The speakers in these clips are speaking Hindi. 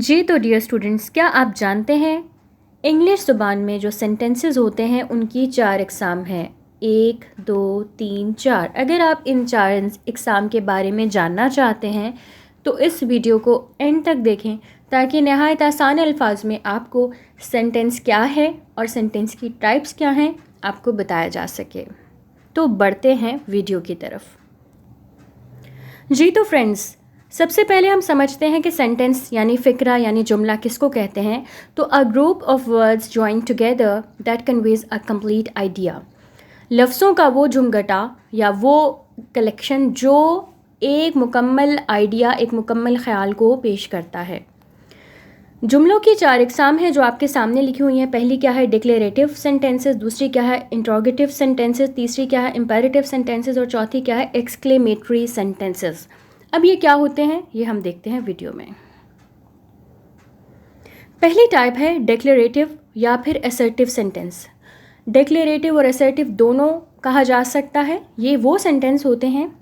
जी तो डियर स्टूडेंट्स, क्या आप जानते हैं इंग्लिश ज़ुबान में जो सेंटेंसेस होते हैं उनकी 4 इकसाम हैं। 1, 2, 3, 4। अगर आप इन 4 इकसाम के बारे में जानना चाहते हैं तो इस वीडियो को एंड तक देखें ताकि नहायत आसान अल्फाज में आपको सेंटेंस क्या है और सेंटेंस की टाइप्स क्या हैं आपको बताया जा सके। तो बढ़ते हैं वीडियो की तरफ। जी तो फ्रेंड्स, सबसे पहले हम समझते हैं कि सेंटेंस यानी फ़िक्रा यानी जुमला किसको कहते हैं। तो a group of words joined together that conveys a complete idea. लफ्ज़ों का वो झुमगटा या वो कलेक्शन जो एक मुकम्मल आइडिया, एक मुकम्मल ख्याल को पेश करता है। जुमलों की 4 इकसाम हैं जो आपके सामने लिखी हुई हैं। पहली क्या है डिक्लेरेटिव सेंटेंसेस, दूसरी क्या है इंट्रोगेटिव सेंटेंसेस, तीसरी क्या है इंपेरेटिव सेंटेंसेस और चौथी क्या है एक्सक्लेमेटरी सेंटेंसेस। अब ये क्या होते हैं ये हम देखते हैं वीडियो में। पहली टाइप है डिक्लेरेटिव या फिर असर्टिव सेंटेंस। डिक्लेरेटिव और असर्टिव दोनों कहा जा सकता है। ये वो सेंटेंस होते हैं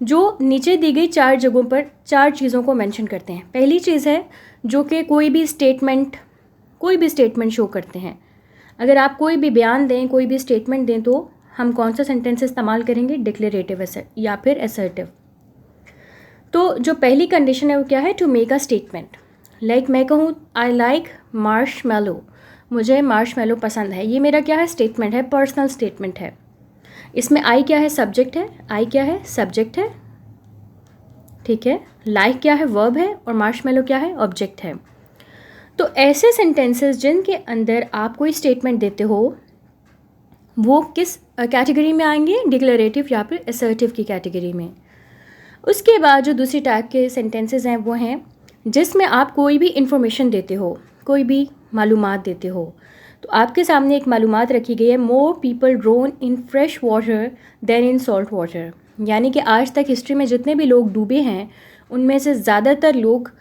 जो नीचे दी गई 4 जगहों पर 4 चीज़ों को मेंशन करते हैं। पहली चीज़ है जो कि कोई भी स्टेटमेंट शो करते हैं। अगर आप कोई भी बयान दें, कोई भी स्टेटमेंट दें तो हम कौन सा सेंटेंस इस्तेमाल करेंगे, डिक्लेरेटिव या फिर असर्टिव। तो जो पहली कंडीशन है वो क्या है, to make a statement. Like मैं कहूँ आई लाइक मार्शमैलो, मुझे मार्शमैलो पसंद है। ये मेरा क्या है, स्टेटमेंट है, पर्सनल स्टेटमेंट है। इसमें आई क्या है, सब्जेक्ट है। आई क्या है, सब्जेक्ट है, ठीक है। लाइक क्या है, वर्ब है, और मार्शमैलो क्या है, ऑब्जेक्ट है। तो ऐसे सेंटेंसेस जिनके अंदर आप कोई स्टेटमेंट देते हो वो किस कैटेगरी में आएंगे, डिक्लेरेटिव या फिर असर्टिव की कैटेगरी में। उसके बाद जो दूसरी टाइप के सेंटेंसेस हैं वो हैं जिसमें आप कोई भी इंफॉर्मेशन देते हो, कोई भी मालूमात देते हो। तो आपके सामने एक मालूमात रखी गई है, more people drown in fresh water than in salt water. यानी कि आज तक हिस्ट्री में जितने भी लोग डूबे हैं उनमें से ज़्यादातर लोग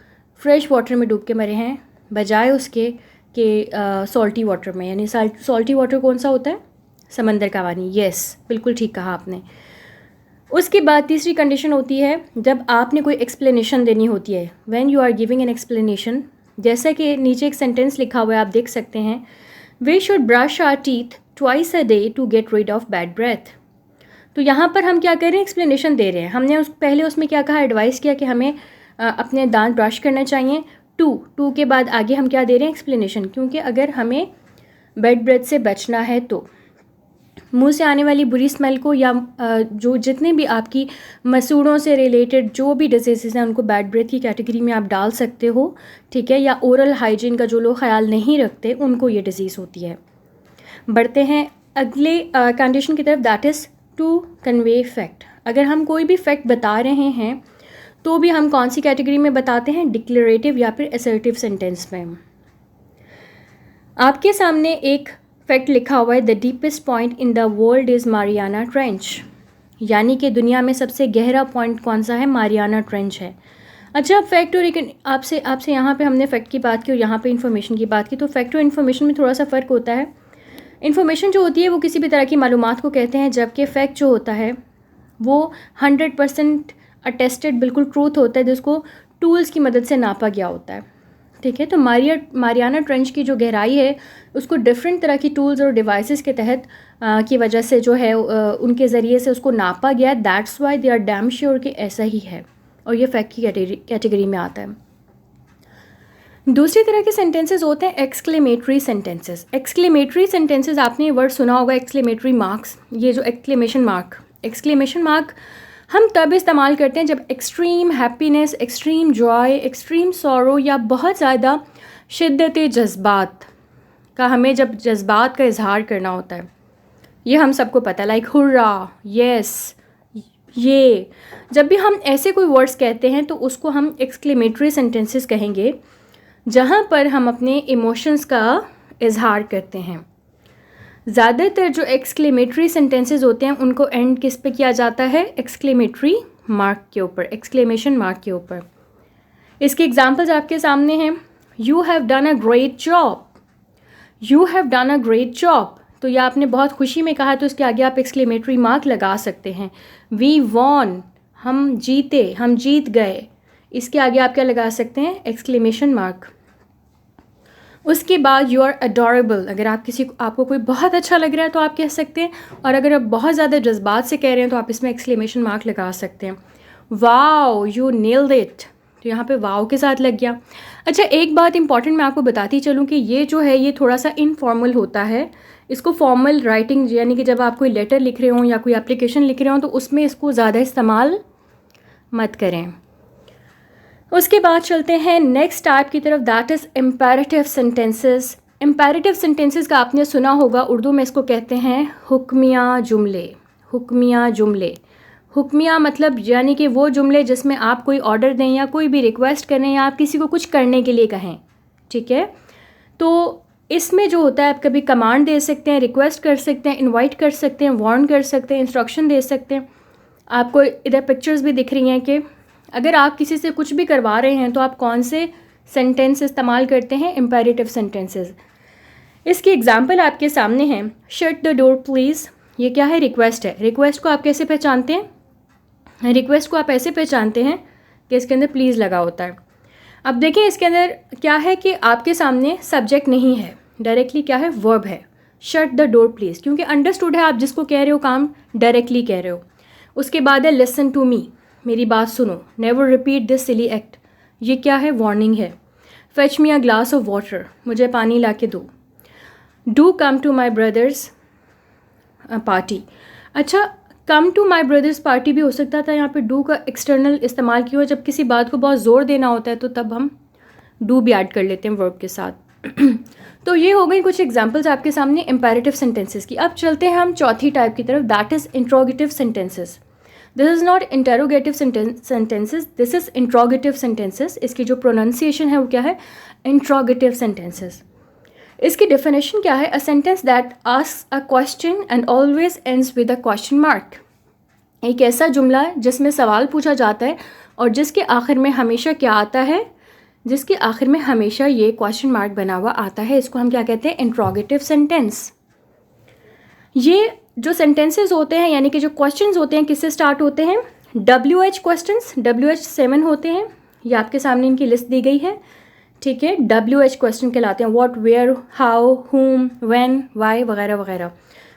फ्रेश वाटर में डूब के मरे हैं बजाय उसके कि सॉल्टी वाटर में। यानी सॉल्टी वाटर कौन सा होता है, समंदर का पानी। यस, बिल्कुल ठीक कहा आपने। उसके बाद तीसरी कंडीशन होती है जब आपने कोई एक्सप्लेनेशन देनी होती है, when you are giving an explanation. जैसा कि नीचे एक सेंटेंस लिखा हुआ है, आप देख सकते हैं, we should brush our teeth twice a day to get rid of bad breath. तो यहाँ पर हम क्या कर रहे हैं, एक्सप्लेनेशन दे रहे हैं। हमने पहले उसमें क्या कहा, एडवाइस किया कि हमें अपने दांत ब्रश करने चाहिए। टू के बाद आगे हम क्या दे रहे हैं, एक्सप्लेनेशन। क्योंकि अगर हमें बैड ब्रेथ से बचना है तो मुंह से आने वाली बुरी स्मेल को या जो जितने भी आपकी मसूड़ों से रिलेटेड जो भी डिजीज़ हैं उनको बैड ब्रेथ की कैटेगरी में आप डाल सकते हो, ठीक है। या ओरल हाइजीन का जो लोग ख्याल नहीं रखते उनको ये डिज़ीज़ होती है। बढ़ते हैं अगले कंडीशन की तरफ, that is to convey fact. अगर हम कोई भी फैक्ट बता रहे हैं तो भी हम कौन सी कैटेगरी में बताते हैं, डिक्लेरेटिव या फिर असर्टिव सेंटेंस में। आपके सामने एक फैक्ट लिखा हुआ है, the deepest point in the world is Mariana trench. यानी कि दुनिया में सबसे गहरा पॉइंट कौन सा है, मारियाना ट्रेंच है। अच्छा, फैक्ट और एक आपसे यहाँ पे हमने फैक्ट की बात की और यहाँ पे इन्फॉर्मेशन की बात की। तो फैक्ट और इन्फॉर्मेशन में थोड़ा सा फ़र्क होता है। इन्फॉर्मेशन जो होती है वो किसी भी तरह की मालूमात को कहते हैं, जबकि फ़ैक्ट जो होता है वो 100% अटेस्टेड बिल्कुल ट्रूथ होता है जिसको टूल्स की मदद से नापा गया होता है, ठीक है। तो मारियाना ट्रेंच की जो गहराई है उसको डिफरेंट तरह की टूल्स और डिवाइसेस के तहत की वजह से जो है उनके ज़रिए से उसको नापा गया है। That's why they are damn sure कि ऐसा ही है, और ये फैक्ट की कैटेगरी में आता है। दूसरी तरह के सेंटेंसेस होते हैं एक्सक्लेमेटरी सेंटेंसेस। एक्सक्लेमेटरी सेंटेंसेस आपने वर्ड सुना होगा, एक्सक्लेमेटरी मार्क्स। ये जो एक्सक्लेमेशन मार्क हम तब इस्तेमाल करते हैं जब extreme happiness, extreme Joy, extreme sorrow या बहुत ज़्यादा शिद्दत जज्बात का, हमें जब जज्बात का इजहार करना होता है। ये हम सबको पता है, लाइक हुर्रा, यस, ये। जब भी हम ऐसे कोई वर्ड्स कहते हैं तो उसको हम एक्सक्लेमेटरी सेंटेंसेस कहेंगे, जहाँ पर हम अपने इमोशंस का इजहार करते हैं। ज़्यादातर जो एक्सक्लेमेटरी सेंटेंसेस होते हैं उनको एंड किस पे किया जाता है, एक्सक्लेमेटरी मार्क के ऊपर, एक्सक्लेमेशन मार्क के ऊपर। इसके एग्जांपल्स आपके सामने हैं, you have done a great job, you have done a great job. तो यह आपने बहुत खुशी में कहा तो इसके आगे आप एक्सक्लेमेटरी मार्क लगा सकते हैं। वी वॉन, हम जीते, हम जीत गए। इसके आगे आप क्या लगा सकते हैं, एक्सक्लेमेशन मार्क। उसके बाद यू आर अडोरेबल, अगर आपको कोई बहुत अच्छा लग रहा है तो आप कह सकते हैं, और अगर आप बहुत ज़्यादा जज्बात से कह रहे हैं तो आप इसमें एक्सक्लेमेशन मार्क लगा सकते हैं। वाओ यू नेल्ड इट, तो यहाँ पे वाओ के साथ लग गया। अच्छा, एक बात इंपॉर्टेंट मैं आपको बताती चलूँ कि ये जो है ये थोड़ा सा इनफॉर्मल होता है। इसको फॉर्मल राइटिंग यानी कि जब आप कोई लेटर लिख रहे हों या कोई एप्लीकेशन लिख रहे हों तो उसमें इसको ज़्यादा इस्तेमाल मत करें। उसके बाद चलते हैं नेक्स्ट टाइप की तरफ, that is imperative sentences. Imperative sentences का आपने सुना होगा, उर्दू में इसको कहते हैं हुक्मिया जुमले। हुक्मिया जुमले, हुक्मिया मतलब यानी कि वो जुमले जिसमें आप कोई ऑर्डर दें या कोई भी रिक्वेस्ट करें या आप किसी को कुछ करने के लिए कहें, ठीक है। तो इसमें जो होता है आप कभी कमांड दे सकते हैं, रिक्वेस्ट कर सकते हैं, इनवाइट कर सकते हैं, वार्न कर सकते हैं, इंस्ट्रक्शन दे सकते हैं। आपको इधर पिक्चर्स भी दिख रही हैं कि अगर आप किसी से कुछ भी करवा रहे हैं तो आप कौन से सेंटेंस इस्तेमाल करते हैं, इम्पेरेटिव सेंटेंसेस। इसकी एग्जांपल आपके सामने है, शट द डोर प्लीज़। ये क्या है, रिक्वेस्ट है। रिक्वेस्ट को आप कैसे पहचानते हैं, रिक्वेस्ट को आप ऐसे पहचानते हैं कि इसके अंदर प्लीज़ लगा होता है। अब देखें इसके अंदर क्या है कि आपके सामने सब्जेक्ट नहीं है, डायरेक्टली क्या है, वर्ब है, शट द डोर प्लीज़, क्योंकि अंडरस्टूड है आप जिसको कह रहे हो काम डायरेक्टली कह रहे हो। उसके बाद है लिसन टू मी, मेरी बात सुनो, never repeat this silly act, ये क्या है, वार्निंग है। Fetch me a glass of water, मुझे पानी ला के दो। Do come to my brother's party. अच्छा, come to my brother's party भी हो सकता था, यहाँ पे डू का एक्सटर्नल इस्तेमाल किया, जब किसी बात को बहुत ज़ोर देना होता है तो तब हम डू भी ऐड कर लेते हैं वर्ब के साथ। तो ये हो गई कुछ एग्जांपल्स आपके सामने इम्पेरेटिव सेंटेंसेस की। अब चलते हैं हम चौथी टाइप की तरफ, that is interrogative sentences. This is not interrogative sentences, this is interrogative sentences. इसकी जो प्रोनाउंसिएशन है वो क्या है, इंट्रोगेटिव सेंटेंसेस। इसकी डेफिनेशन क्या है, a sentence that asks a question and always ends with a question mark. एक ऐसा जुमला जिसमें सवाल पूछा जाता है और जिसके आखिर में हमेशा क्या आता है, जिसके आखिर में हमेशा ये क्वेश्चन मार्क बना हुआ आता है, इसको हम क्या कहते हैं, इंट्रोगेटिव सेंटेंस। ये जो सेंटेंसेस होते हैं यानी कि जो क्वेश्चंस होते हैं किससे स्टार्ट होते हैं, WH क्वेश्चंस, WH 7 होते हैं, ये आपके सामने इनकी लिस्ट दी गई है, ठीक है। WH क्वेश्चन कहलाते हैं, व्हाट, वेयर, हाउ, हुम, व्हेन, व्हाई वगैरह वगैरह।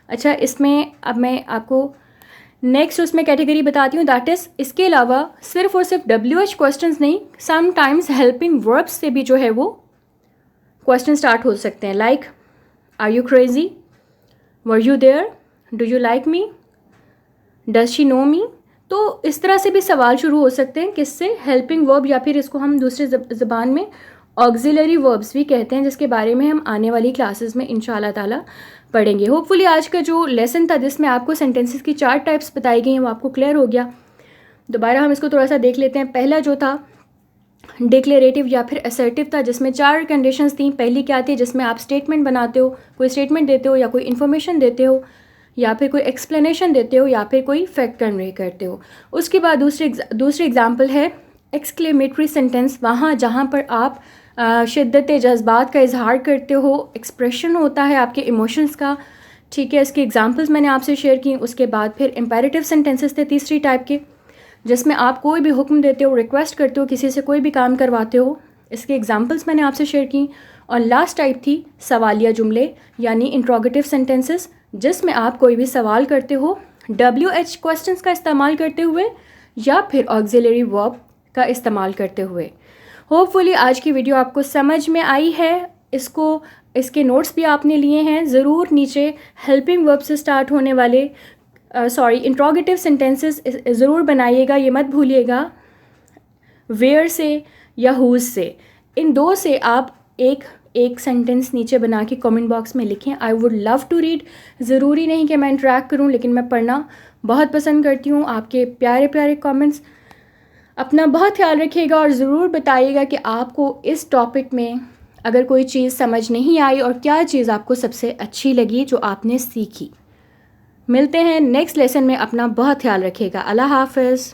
अच्छा, इसमें अब मैं आपको नेक्स्ट उसमें कैटेगरी बताती हूँ, दैट इज़ इसके अलावा सिर्फ और सिर्फ WH क्वेश्चंस नहीं, समटाइम्स हेल्पिंग वर्ब्स से भी जो है वो क्वेश्चन स्टार्ट हो सकते हैं, like are you crazy, were you there, do you like me, does she know me. तो इस तरह से भी सवाल शुरू हो सकते हैं, किससे, हेल्पिंग वर्ब, या फिर इसको हम दूसरे ज़बान में ऑक्सिलरी वर्ब्स भी कहते हैं, जिसके बारे में हम आने वाली क्लासेस में इंशाल्लाह ताला पढ़ेंगे। होपफुली आज का जो लेसन था जिसमें आपको सेंटेंसेस की 4 टाइप्स बताई गई हैं वो आपको क्लियर हो गया। दोबारा हम इसको थोड़ा सा देख लेते हैं। पहला जो था डिक्लेरेटिव या फिर असर्टिव था, जिसमें 4 कंडीशंस थी। पहली क्या थी, जिसमें आप स्टेटमेंट बनाते हो, कोई स्टेटमेंट देते हो या कोई इन्फॉर्मेशन देते हो या फिर कोई एक्सप्लेनेशन देते हो या फिर कोई फैक्ट कन्वे करते हो। उसके बाद दूसरी एग्जाम्पल है एक्सक्लेमेटरी सेंटेंस, वहाँ जहाँ पर आप शिद्दत जज्बात का इजहार करते हो, एक्सप्रेशन होता है आपके इमोशंस का, ठीक है। इसकी एग्जांपल्स मैंने आपसे शेयर की। उसके बाद फिर इम्पेरेटिव सेंटेंसेस थे तीसरी टाइप के, जिसमें आप कोई भी हुक्म देते हो, रिक्वेस्ट करते हो, किसी से कोई भी काम करवाते हो, इसके एग्जांपल्स मैंने आपसे शेयर की। और लास्ट टाइप थी सवालिया जुमले यानी इंट्रोगेटिव सेंटेंसेस, जिसमें आप कोई भी सवाल करते हो WH क्वेश्चंस का इस्तेमाल करते हुए या फिर ऑक्सिलरी वर्ब का इस्तेमाल करते हुए। होपफुली आज की वीडियो आपको समझ में आई है। इसके नोट्स भी आपने लिए हैं। ज़रूर नीचे हेल्पिंग वर्ब से स्टार्ट होने वाले इंट्रोगेटिव सेंटेंसेस ज़रूर बनाइएगा, ये मत भूलिएगा। वेयर से या हुज से, इन दो से आप एक सेंटेंस नीचे बना के कमेंट बॉक्स में लिखें। I would love to read. ज़रूरी नहीं कि मैं इंटरेक्ट करूं, लेकिन मैं पढ़ना बहुत पसंद करती हूं। आपके प्यारे प्यारे कमेंट्स। अपना बहुत ख्याल रखिएगा और ज़रूर बताइएगा कि आपको इस टॉपिक में अगर कोई चीज़ समझ नहीं आई और क्या चीज़ आपको सबसे अच्छी लगी जो आपने सीखी। मिलते हैं नेक्स्ट लेसन में। अपना बहुत ख्याल रखिएगा। अल्लाह हाफ़िज़।